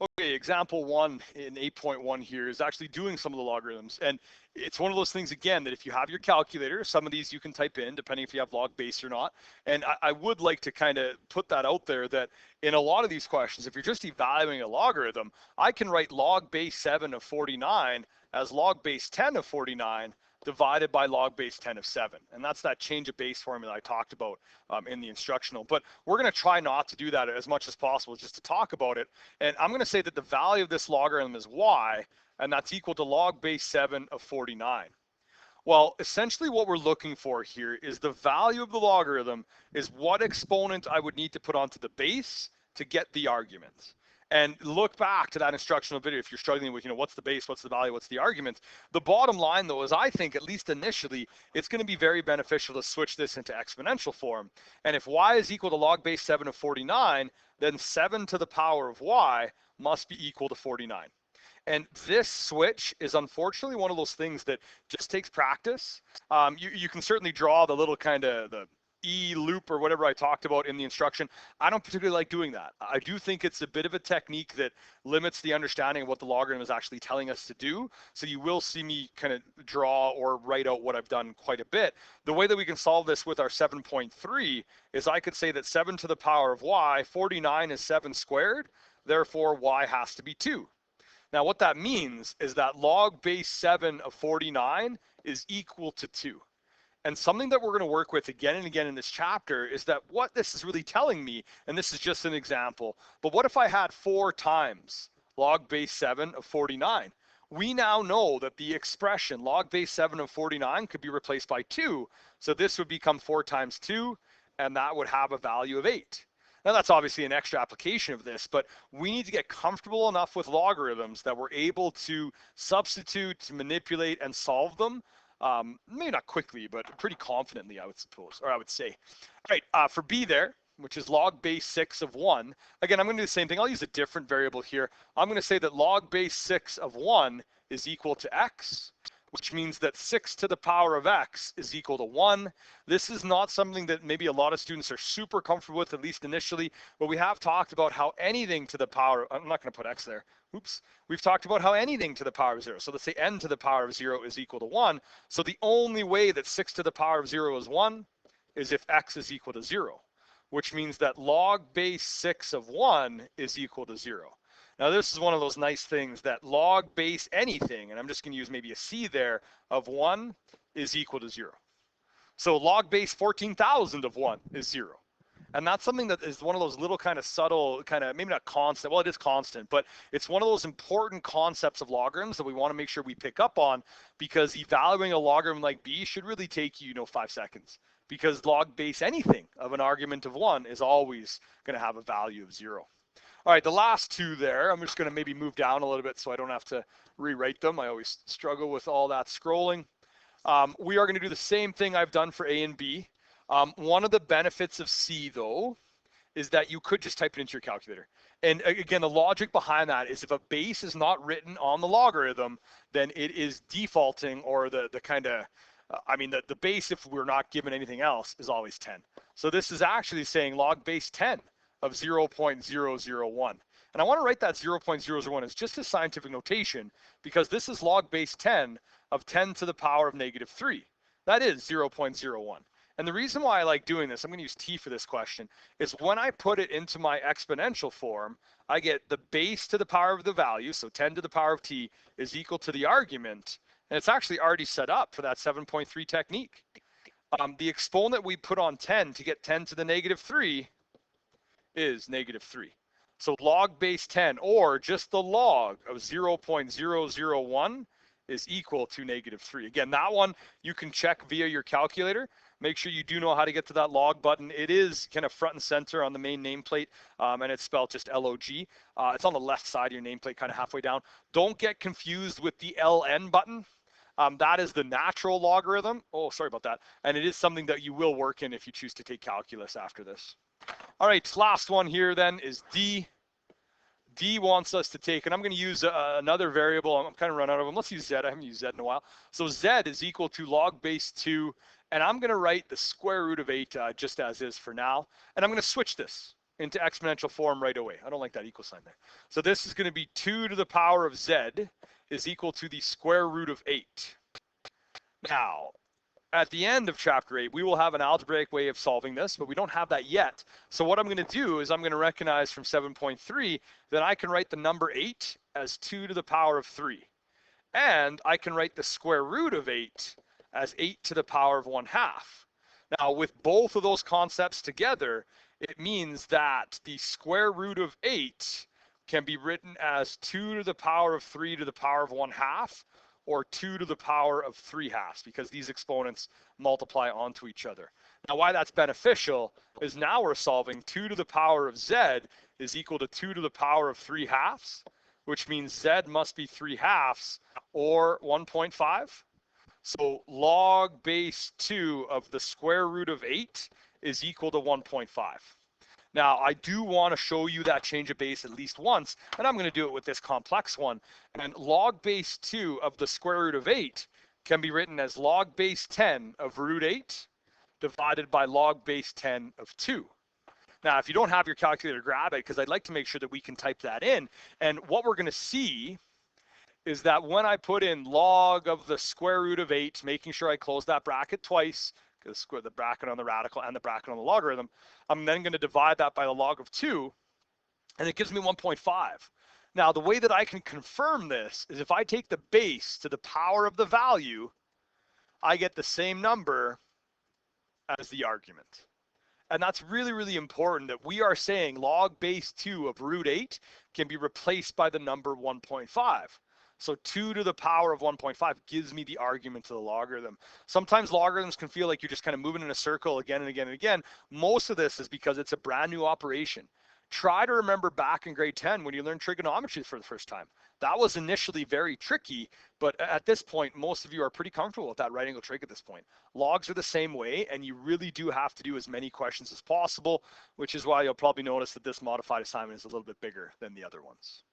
Okay, example one in 8.1 here is actually doing some of the logarithms. And it's one of those things, again, that if you have your calculator, some of these you can type in, depending if you have log base or not. And I would like to kind of put that out there that in a lot of these questions, if you're just evaluating a logarithm, I can write log base 7 of 49 as log base 10 of 49 divided by log base 10 of 7. And that's that change of base formula I talked about in the instructional. But we're going to try not to do that as much as possible, just to talk about it. And I'm going to say that the value of this logarithm is y, and that's equal to log base 7 of 49. Well, essentially what we're looking for here is the value of the logarithm is what exponent I would need to put onto the base to get the argument. And look back to that instructional video if you're struggling with, what's the base, what's the value, what's the argument. The bottom line, though, is I think, at least initially, it's going to be very beneficial to switch this into exponential form. And if y is equal to log base 7 of 49, then 7 to the power of y must be equal to 49. And this switch is unfortunately one of those things that just takes practice. You can certainly draw the little kind of the E loop or whatever I talked about in the instruction. I don't particularly like doing that. I do think it's a bit of a technique that limits the understanding of what the logarithm is actually telling us to do. So you will see me kind of draw or write out what I've done quite a bit. The way that we can solve this with our 7.3 is I could say that 7 to the power of y, 49 is 7 squared, therefore y has to be 2. Now what that means is that log base 7 of 49 is equal to 2. And something that we're going to work with again and again in this chapter is that what this is really telling me, and this is just an example, but what if I had 4 times log base 7 of 49? We now know that the expression log base 7 of 49 could be replaced by 2. So this would become 4 times 2, and that would have a value of 8. Now that's obviously an extra application of this, but we need to get comfortable enough with logarithms that we're able to substitute, manipulate, and solve them. Maybe not quickly, but pretty confidently, I would suppose, or I would say. All right, for b there, which is log base 6 of 1. Again, I'm going to do the same thing. I'll use a different variable here. I'm going to say that log base 6 of 1 is equal to x, which means that 6 to the power of x is equal to 1. This is not something that maybe a lot of students are super comfortable with, at least initially, but we have talked about how anything to the power, I'm not going to put x there. Oops. We've talked about how anything to the power of 0. So let's say n to the power of 0 is equal to 1. So the only way that 6 to the power of 0 is 1 is if x is equal to 0, which means that log base 6 of 1 is equal to 0. Now this is one of those nice things that log base anything, and I'm just going to use maybe a c there, of 1 is equal to 0. So log base 14,000 of 1 is 0. And that's something that is one of those little kind of subtle, kind of maybe not constant, well, it is constant, but it's one of those important concepts of logarithms that we want to make sure we pick up on, because evaluating a logarithm like b should really take you, 5 seconds, because log base anything of an argument of 1 is always going to have a value of 0. All right, the last two there, I'm just going to maybe move down a little bit so I don't have to rewrite them. I always struggle with all that scrolling. We are going to do the same thing I've done for A and B. One of the benefits of C, though, is that you could just type it into your calculator. And again, the logic behind that is if a base is not written on the logarithm, then it is defaulting, or the kind of, the base, if we're not given anything else, is always 10. So this is actually saying log base 10 of 0.001. And I want to write that 0.001 as just a scientific notation, because this is log base 10 of 10 to the power of negative 3. That is 0.01. And the reason why I like doing this, I'm going to use t for this question, is when I put it into my exponential form, I get the base to the power of the value, so 10 to the power of t is equal to the argument, and it's actually already set up for that 7.3 technique. The exponent we put on 10 to get 10 to the negative 3 is negative 3. So log base 10, or just the log of 0.001, is equal to negative 3. Again, that one you can check via your calculator. Make sure you do know how to get to that log button. It is kind of front and center on the main nameplate, and it's spelled just LOG. It's on the left side of your nameplate, kind of halfway down. Don't get confused with the LN button. That is the natural logarithm. Oh, sorry about that. And it is something that you will work in if you choose to take calculus after this. All right, last one here then is D. D wants us to take, and I'm going to use another variable. I'm kind of run out of them. Let's use Z. I haven't used Z in a while. So Z is equal to log base 2, and I'm going to write the square root of 8 just as is for now. And I'm going to switch this. into exponential form right away. I don't like that equal sign there. So this is going to be 2 to the power of z is equal to the square root of 8. Now, at the end of chapter 8, we will have an algebraic way of solving this, but we don't have that yet. So what I'm going to do is I'm going to recognize from 7.3 that I can write the number 8 as 2 to the power of 3. And I can write the square root of 8 as 8 to the power of 1/2. Now, with both of those concepts together, it means that the square root of 8 can be written as 2 to the power of 3 to the power of 1/2, or 2 to the power of 3/2, because these exponents multiply onto each other. Now, why that's beneficial is now we're solving 2 to the power of z is equal to 2 to the power of 3/2, which means z must be 3/2 or 1.5. So log base 2 of the square root of 8 is equal to 1.5. Now, I do want to show you that change of base at least once, and I'm going to do it with this complex one. And log base 2 of the square root of 8 can be written as log base 10 of root 8 divided by log base 10 of 2. Now, if you don't have your calculator, grab it, because I'd like to make sure that we can type that in. And what we're going to see is that when I put in log of the square root of 8, making sure I close that bracket twice, because the bracket on the radical and the bracket on the logarithm, I'm then going to divide that by the log of 2, and it gives me 1.5. Now, the way that I can confirm this is if I take the base to the power of the value, I get the same number as the argument. And that's really, really important, that we are saying log base 2 of root 8 can be replaced by the number 1.5. So 2 to the power of 1.5 gives me the argument to the logarithm. Sometimes logarithms can feel like you're just kind of moving in a circle again and again and again. Most of this is because it's a brand new operation. Try to remember back in grade 10 when you learned trigonometry for the first time. That was initially very tricky, but at this point, most of you are pretty comfortable with that right angle trig at this point. Logs are the same way, and you really do have to do as many questions as possible, which is why you'll probably notice that this modified assignment is a little bit bigger than the other ones.